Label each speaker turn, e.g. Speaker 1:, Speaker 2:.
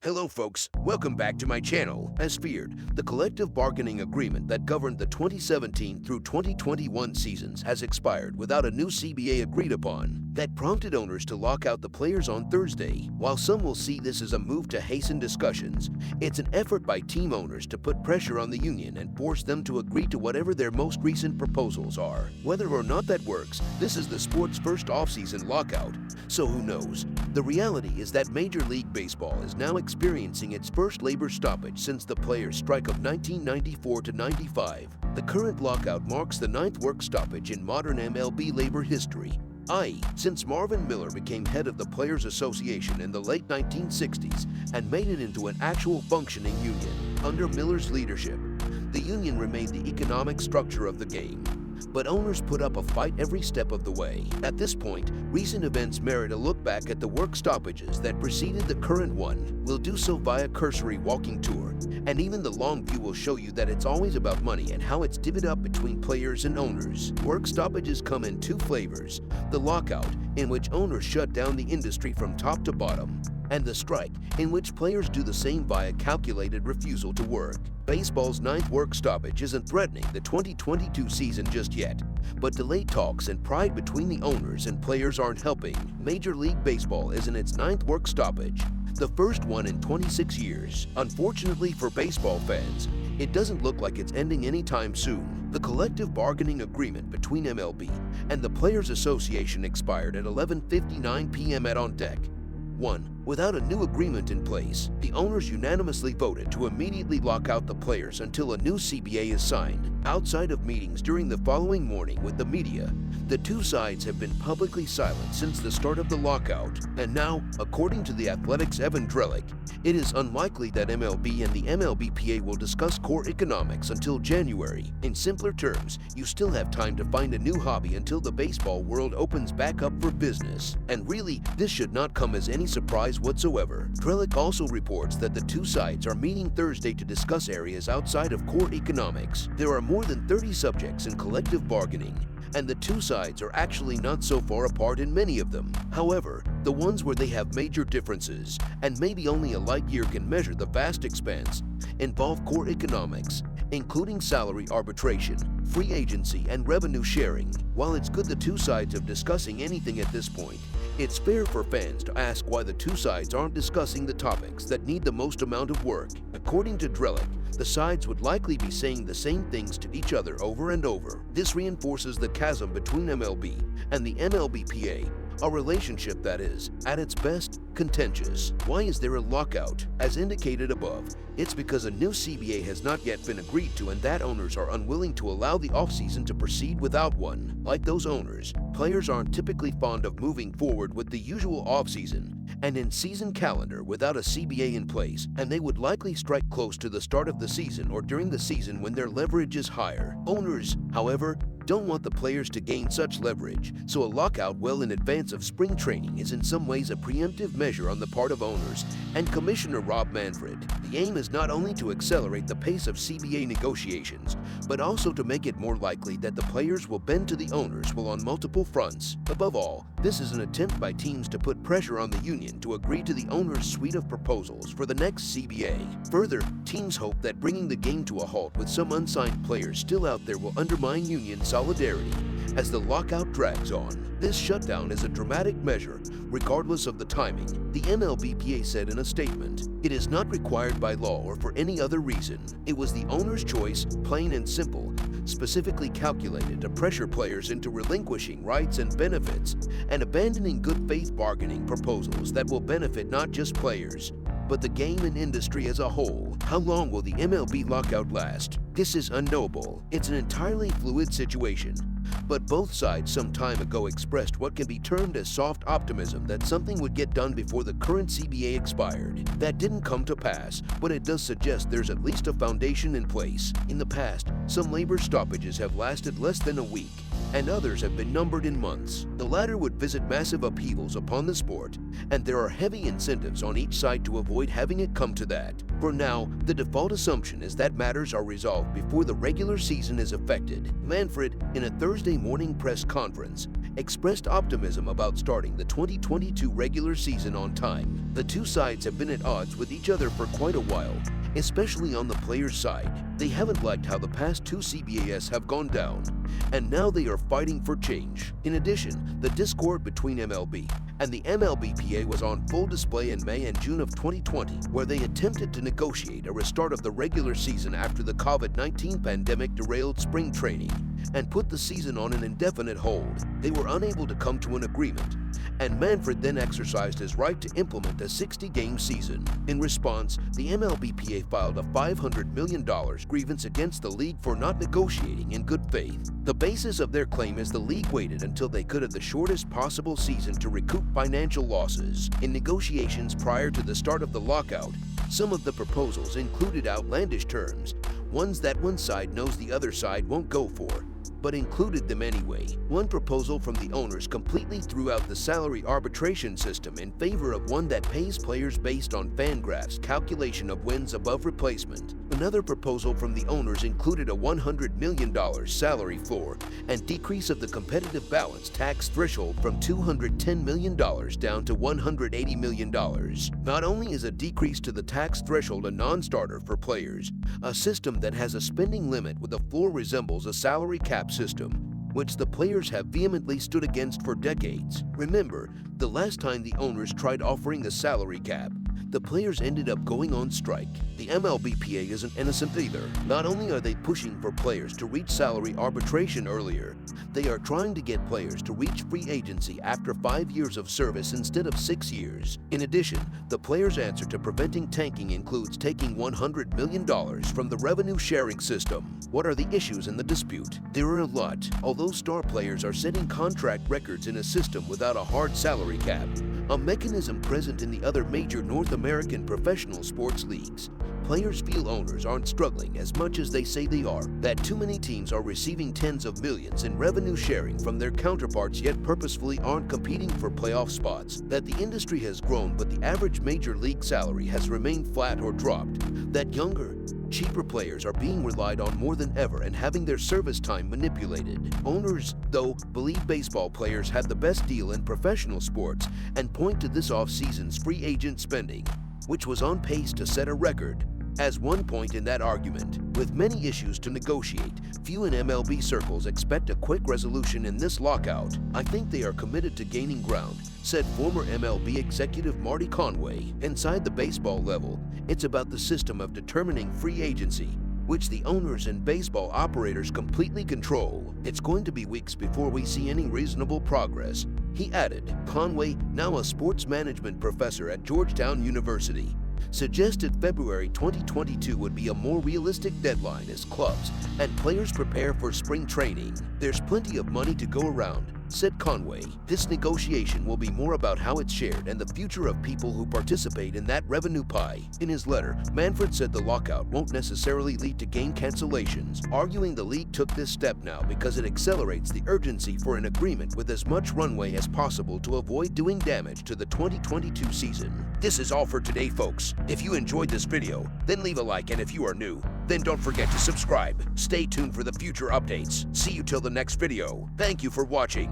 Speaker 1: Hello folks, welcome back to my channel. As feared, the collective bargaining agreement that governed the 2017 through 2021 seasons has expired without a new CBA agreed upon. That prompted owners to lock out the players on Thursday. While some will see this as a move to hasten discussions, it's an effort by team owners to put pressure on the union and force them to agree to whatever their most recent proposals are. Whether or not that works, this is the sport's first offseason lockout, so who knows? The reality is that Major League Baseball is now experiencing its first labor stoppage since the players' strike of 1994-95. The current lockout marks the 9th work stoppage in modern MLB labor history, i.e., since Marvin Miller became head of the Players Association in the late 1960s and made it into an actual functioning union. Under Miller's leadership, the union remained the economic structure of the game, but owners put up a fight every step of the way. At this point, recent events merit a look back at the work stoppages that preceded the current one. We'll do so via cursory walking tour, and even the long view will show you that it's always about money and how it's divvied up between players and owners. Work stoppages come in two flavors: the lockout, in which owners shut down the industry from top to bottom, and the strike, in which players do the same via calculated refusal to work. Baseball's 9th work stoppage isn't threatening the 2022 season just yet, but delayed talks and pride between the owners and players aren't helping. Major League Baseball is in its 9th work stoppage, the first one in 26 years. Unfortunately for baseball fans, it doesn't look like it's ending anytime soon. The collective bargaining agreement between MLB and the Players Association expired at 11:59 p.m. at On Deck 1. Without a new agreement in place, the owners unanimously voted to immediately lock out the players until a new CBA is signed. Outside of meetings during the following morning with the media, the two sides have been publicly silent since the start of the lockout. And now, according to The Athletic's Evan Drellick, it is unlikely that MLB and the MLBPA will discuss core economics until January. In simpler terms, you still have time to find a new hobby until the baseball world opens back up for business. And really, this should not come as any surprise whatsoever. Drellick also reports that the two sides are meeting Thursday to discuss areas outside of core economics. There are more than 30 subjects in collective bargaining, and the two sides are actually not so far apart in many of them. However, the ones where they have major differences, and maybe only a light year can measure the vast expanse, involve core economics, including salary arbitration, free agency, and revenue sharing. While it's good the two sides are discussing anything at this point, it's fair for fans to ask why the two sides aren't discussing the topics that need the most amount of work. According to Drellick, the sides would likely be saying the same things to each other over and over. This reinforces the chasm between MLB and the MLBPA, a relationship that is, at its best, contentious. Why is there a lockout? As indicated above, it's because a new CBA has not yet been agreed to and that owners are unwilling to allow the offseason to proceed without one. Like those owners, players aren't typically fond of moving forward with the usual offseason and in-season calendar without a CBA in place, and they would likely strike close to the start of the season or during the season when their leverage is higher. Owners, however, don't want the players to gain such leverage, so a lockout well in advance of spring training is in some ways a preemptive measure on the part of owners and Commissioner Rob Manfred. The aim is not only to accelerate the pace of CBA negotiations, but also to make it more likely that the players will bend to the owners while on multiple fronts. Above all, this is an attempt by teams to put pressure on the union to agree to the owner's suite of proposals for the next CBA. Further, teams hope that bringing the game to a halt with some unsigned players still out there will undermine union solidarity as the lockout drags on. This shutdown is a dramatic measure, regardless of the timing, the MLBPA said in a statement. It is not required by law or for any other reason. It was the owner's choice, plain and simple, specifically calculated to pressure players into relinquishing rights and benefits and abandoning good faith bargaining proposals that will benefit not just players, but the game and industry as a whole. How long will the MLB lockout last? This is unknowable. It's an entirely fluid situation. But both sides some time ago expressed what can be termed as soft optimism that something would get done before the current CBA expired. That didn't come to pass, but it does suggest there's at least a foundation in place. In the past, some labor stoppages have lasted less than a week, and others have been numbered in months. The latter would visit massive upheavals upon the sport, and there are heavy incentives on each side to avoid having it come to that. For now, the default assumption is that matters are resolved before the regular season is affected. Manfred, in a Thursday morning press conference, expressed optimism about starting the 2022 regular season on time. The two sides have been at odds with each other for quite a while, especially on the players' side. They haven't liked how the past two CBAs have gone down, and now they are fighting for change. In addition, the discord between MLB and the MLBPA was on full display in May and June of 2020, where they attempted to negotiate a restart of the regular season after the COVID-19 pandemic derailed spring training and put the season on an indefinite hold. They were unable to come to an agreement, and Manfred then exercised his right to implement a 60-game season. In response, the MLBPA filed a $500 million grievance against the league for not negotiating in good faith. The basis of their claim is the league waited until they could have the shortest possible season to recoup financial losses. In negotiations prior to the start of the lockout, some of the proposals included outlandish terms, ones that one side knows the other side won't go for, but included them anyway. One proposal from the owners completely threw out the salary arbitration system in favor of one that pays players based on Fangraphs' calculation of wins above replacement. Another proposal from the owners included a $100 million salary floor and decrease of the competitive balance tax threshold from $210 million down to $180 million. Not only is a decrease to the tax threshold a non-starter for players, a system that has a spending limit with a floor resembles a salary cap system, which the players have vehemently stood against for decades. Remember, the last time the owners tried offering a salary cap, the players ended up going on strike. The MLBPA isn't innocent either. Not only are they pushing for players to reach salary arbitration earlier, they are trying to get players to reach free agency after 5 years of service instead of 6 years. In addition, the players' answer to preventing tanking includes taking $100 million from the revenue sharing system. What are the issues in the dispute? There are a lot. Although star players are setting contract records in a system without a hard salary cap, a mechanism present in the other major North American professional sports leagues, players feel owners aren't struggling as much as they say they are, that too many teams are receiving tens of millions in revenue sharing from their counterparts yet purposefully aren't competing for playoff spots, that the industry has grown but the average major league salary has remained flat or dropped, that younger, cheaper players are being relied on more than ever and having their service time manipulated. Owners, though, believe baseball players had the best deal in professional sports and point to this off-season's free agent spending, which was on pace to set a record, as one point in that argument. With many issues to negotiate, few in MLB circles expect a quick resolution in this lockout. I think they are committed to gaining ground, said former MLB executive Marty Conway. Inside the baseball level, it's about the system of determining free agency, which the owners and baseball operators completely control. It's going to be weeks before we see any reasonable progress, he added. Conway, now a sports management professor at Georgetown University, suggested February 2022 would be a more realistic deadline as clubs and players prepare for spring training. There's plenty of money to go around, said Conway. This negotiation will be more about how it's shared and the future of people who participate in that revenue pie. In his letter, Manfred said the lockout won't necessarily lead to game cancellations, arguing the league took this step now because it accelerates the urgency for an agreement with as much runway as possible to avoid doing damage to the 2022 season. This is all for today, folks. If you enjoyed this video, then leave a like, and if you are new, then don't forget to subscribe. Stay tuned for the future updates. See you till the next video. Thank you for watching.